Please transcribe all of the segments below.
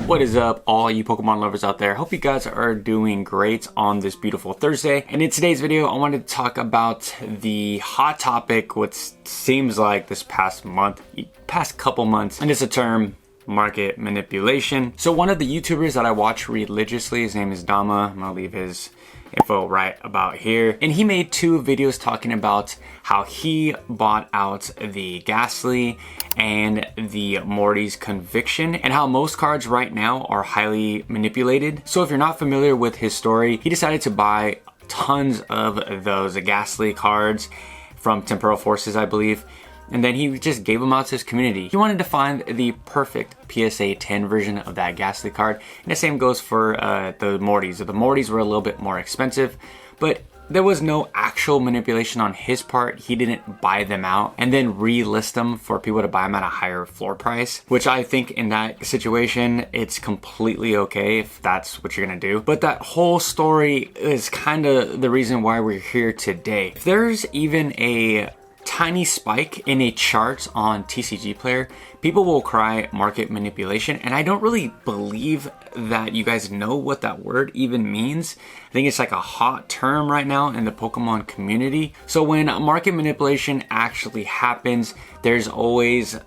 What is up, all you Pokemon lovers out there? Hope you guys are doing great on this beautiful Thursday. And in today's video, I wanted to talk about the hot topic, what seems like this past couple months, and it's a term, market manipulation. So one of the YouTubers that I watch religiously, his name is Dama. I'm gonna leave his info right about here. And he made two videos talking about how he bought out the Ghastly and the Morty's Conviction and how most cards right now are highly manipulated. So if you're not familiar with his story, he decided to buy tons of those Ghastly cards from Temporal Forces, I believe. And then he just gave them out to his community. He wanted to find the perfect PSA 10 version of that Ghastly card. And the same goes for the Mortys. The Mortys were a little bit more expensive, but there was no actual manipulation on his part. He didn't buy them out and then relist them for people to buy them at a higher floor price, which I think in that situation, it's completely okay if that's what you're gonna do. But that whole story is kind of the reason why we're here today. If there's even a tiny spike in a chart on TCG Player, people will cry market manipulation, and I don't really believe that you guys know what that word even means. I think it's like a hot term right now in the Pokemon community. So when market manipulation actually happens, there's always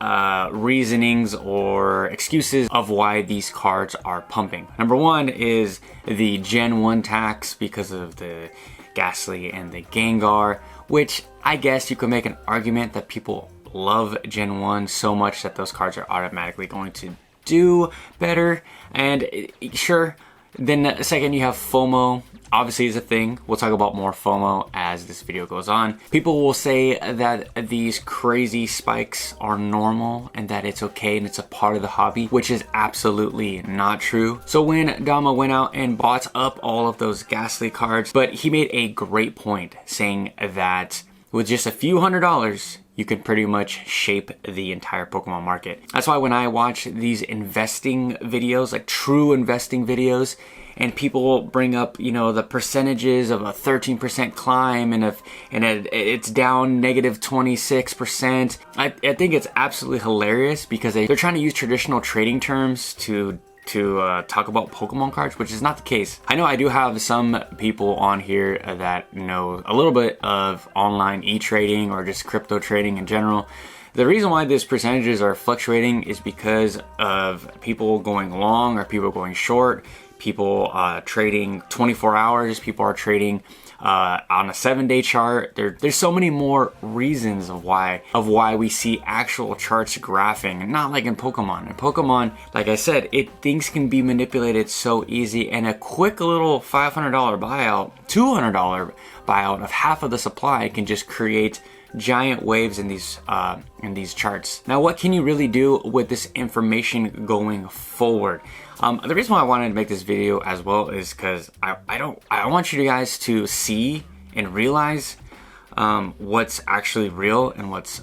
reasonings or excuses of why these cards are pumping. Number one is the Gen 1 tax because of the Ghastly and the Gengar, which I guess you could make an argument that people love Gen 1 so much that those cards are automatically going to do better. And sure, then second you have FOMO. Obviously is a thing. We'll talk about more FOMO as this video goes on. People will say that these crazy spikes are normal and that it's okay and it's a part of the hobby, which is absolutely not true. So when Dama went out and bought up all of those Ghastly cards, but he made a great point saying that with just a few $100s, you can pretty much shape the entire Pokemon market. That's why when I watch these investing videos, like true investing videos, and people bring up, you know, the percentages of a 13% climb and it's down negative 26%. I think it's absolutely hilarious because they're trying to use traditional trading terms to talk about Pokemon cards, which is not the case. I know I do have some people on here that know a little bit of online e-trading or just crypto trading in general. The reason why these percentages are fluctuating is because of people going long or people going short, people trading 24 hours, people are trading on a 7-day chart. There's so many more reasons of why we see actual charts graphing, not like in Pokemon. In Pokemon, like I said, things can be manipulated so easy, and a quick little $500 buyout, $200 buyout of half of the supply can just create giant waves in these charts. Now, what can you really do with this information going forward? The reason why I wanted to make this video as well is because I want you guys to see and realize what's actually real and what's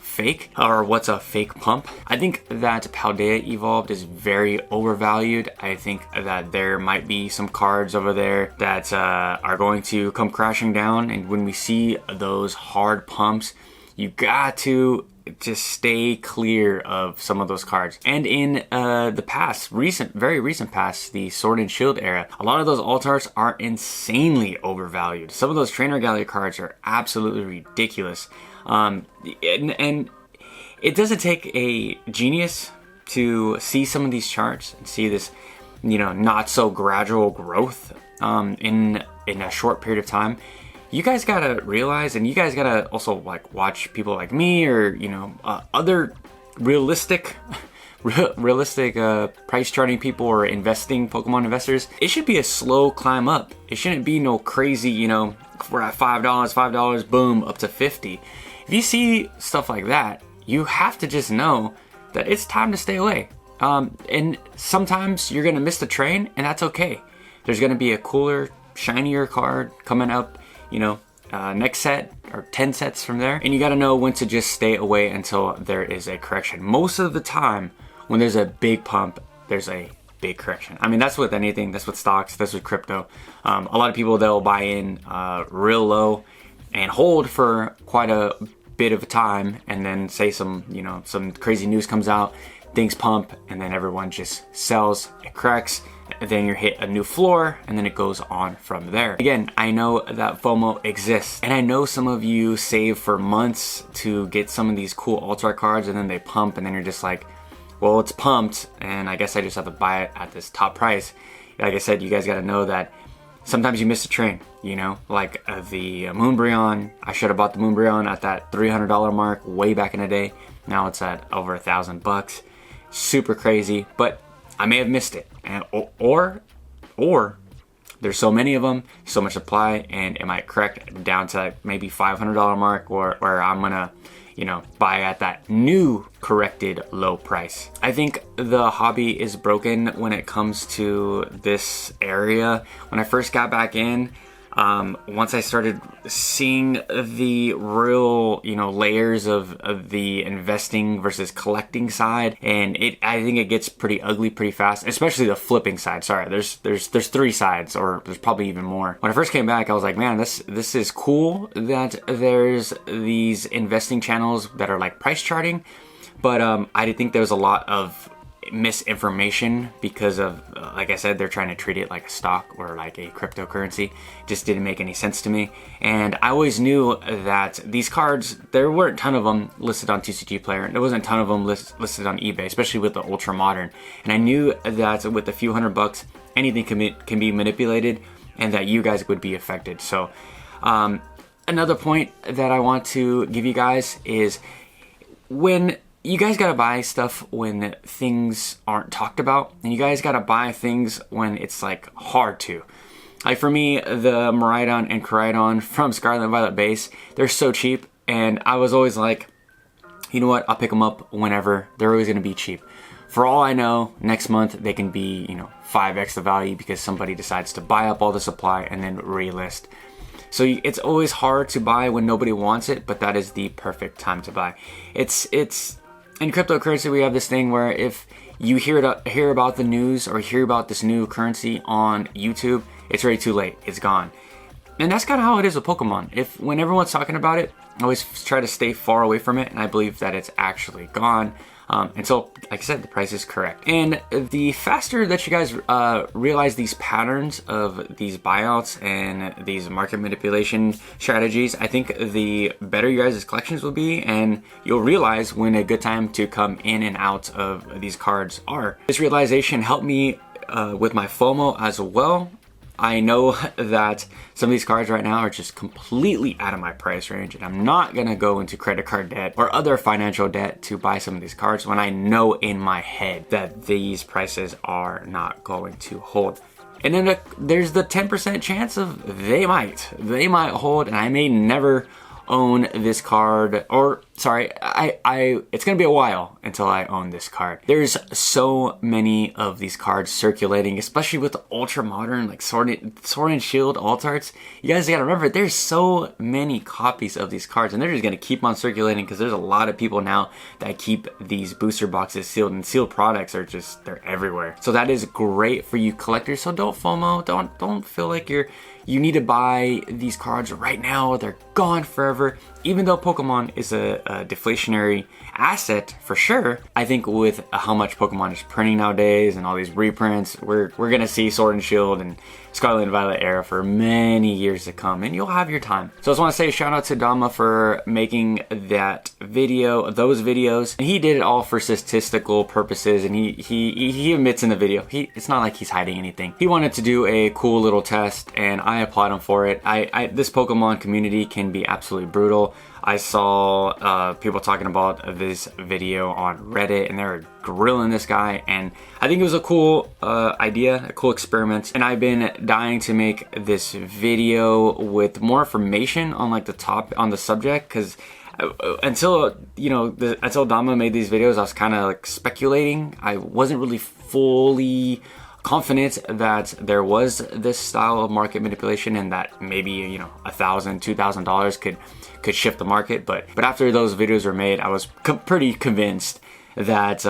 fake, or what's a fake pump. I think that Paldea Evolved is very overvalued. I think that there might be some cards over there that are going to come crashing down, and when we see those hard pumps, you got to just stay clear of some of those cards. And in the past, very recent past, the Sword and Shield era, a lot of those alt arts are insanely overvalued. Some of those Trainer Gallery cards are absolutely ridiculous. And it doesn't take a genius to see some of these charts and see this, not so gradual growth in a short period of time. You guys gotta realize, and you guys gotta also watch people like me or other realistic price charting people or investing Pokemon investors. It should be a slow climb up. It shouldn't be no crazy, we're at $5, boom, up to 50. If you see stuff like that, you have to just know that it's time to stay away. And sometimes you're gonna miss the train, and that's okay. There's gonna be a cooler, shinier card coming up, next set or 10 sets from there. And you got to know when to just stay away until there is a correction. Most of the time when there's a big pump, there's a big correction. I mean, that's with anything. That's with stocks. That's with crypto. A lot of people, they'll buy in real low and hold for quite a bit of time, and then say some crazy news comes out, things pump, and then everyone just sells, it corrects, and then you hit a new floor, and then it goes on from there. Again, I know that FOMO exists, and I know some of you save for months to get some of these cool ultra cards, and then they pump, and then you're just like, well, it's pumped, and I guess I just have to buy it at this top price. Like I said, you guys got to know that sometimes you miss a train, you know, like the Moonbryon. I should have bought the Moonbryon at that $300 mark way back in the day. Now it's at over $1,000. Super crazy, but I may have missed it. And or there's so many of them, so much supply, and it might correct down to like maybe $500 mark, where I'm gonna, you know, buy at that new corrected low price. I think the hobby is broken when it comes to this area. When I first got back in, once I started seeing the real, you know, layers of the investing versus collecting side, and I think it gets pretty ugly pretty fast, especially the flipping side. Sorry, there's 3 sides, or there's probably even more. When I first came back, I was like, man, this is cool that there's these investing channels that are like price charting, but I did think there was a lot of misinformation because of, like I said, they're trying to treat it like a stock or like a cryptocurrency. Just didn't make any sense to me. And I always knew that these cards, there weren't a ton of them listed on TCG Player. There wasn't a ton of them listed on eBay, especially with the ultra modern. And I knew that with a few $100, anything can be manipulated, and that you guys would be affected. So another point that I want to give you guys is, when you guys gotta buy stuff when things aren't talked about, and you guys gotta buy things when it's like hard to. Like for me, the Miraidon and Koraidon from Scarlet and Violet base, they're so cheap, and I was always like, you know what, I'll pick them up whenever. They're always gonna be cheap. For all I know, next month they can be, you know, 5x the value because somebody decides to buy up all the supply and then relist. So it's always hard to buy when nobody wants it, but that is the perfect time to buy. It's in cryptocurrency, we have this thing where if you hear about the news or hear about this new currency on YouTube, it's already too late. It's gone. And that's kind of how it is with Pokemon. When everyone's talking about it, I always try to stay far away from it, and I believe that it's actually gone. Until, like I said, the price is correct. And the faster that you guys realize these patterns of these buyouts and these market manipulation strategies, I think the better your guys' collections will be, and you'll realize when a good time to come in and out of these cards are. This realization helped me with my FOMO as well. I know that some of these cards right now are just completely out of my price range, and I'm not gonna go into credit card debt or other financial debt to buy some of these cards when I know in my head that these prices are not going to hold. And then there's the 10% chance of they might hold, and I may never own this card, or sorry, it's gonna be a while until I own this card. There's so many of these cards circulating, especially with the ultra modern, like Sword and Shield alt arts. You guys gotta remember, there's so many copies of these cards, and they're just gonna keep on circulating because there's a lot of people now that keep these booster boxes sealed, and sealed products are just, they're everywhere. So that is great for you collectors. So don't FOMO, don't feel like you need to buy these cards right now. They're gone forever. Even though Pokemon is a deflationary asset for sure, I think with how much Pokemon is printing nowadays and all these reprints, we're gonna see Sword and Shield and Scarlet and Violet era for many years to come, and you'll have your time. So I just want to say shout out to Dama for making that video, those videos. And he did it all for statistical purposes, and he admits in the video, it's not like he's hiding anything. He wanted to do a cool little test, and I applaud him for it. This Pokemon community can be absolutely brutal. I saw people talking about this video on Reddit, and they were grilling this guy, and I think it was a cool idea, a cool experiment. And I've been dying to make this video with more information on like on the subject, because until until Dama made these videos, I was kind of like speculating. I wasn't really fully confident that there was this style of market manipulation, and that maybe $1,000, $2,000 could shift the market. But after those videos were made, I was pretty convinced that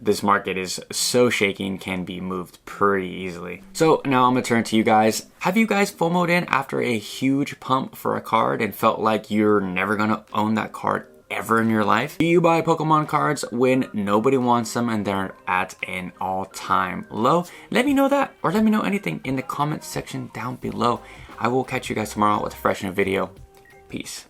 this market is so shaky and can be moved pretty easily. So now I'm gonna turn to you guys. Have you guys FOMO'd in after a huge pump for a card and felt like you're never gonna own that card ever in your life? Do you buy Pokemon cards when nobody wants them and they're at an all-time low? Let me know that, or let me know anything in the comment section down below. I will catch you guys tomorrow with a fresh new video. Peace.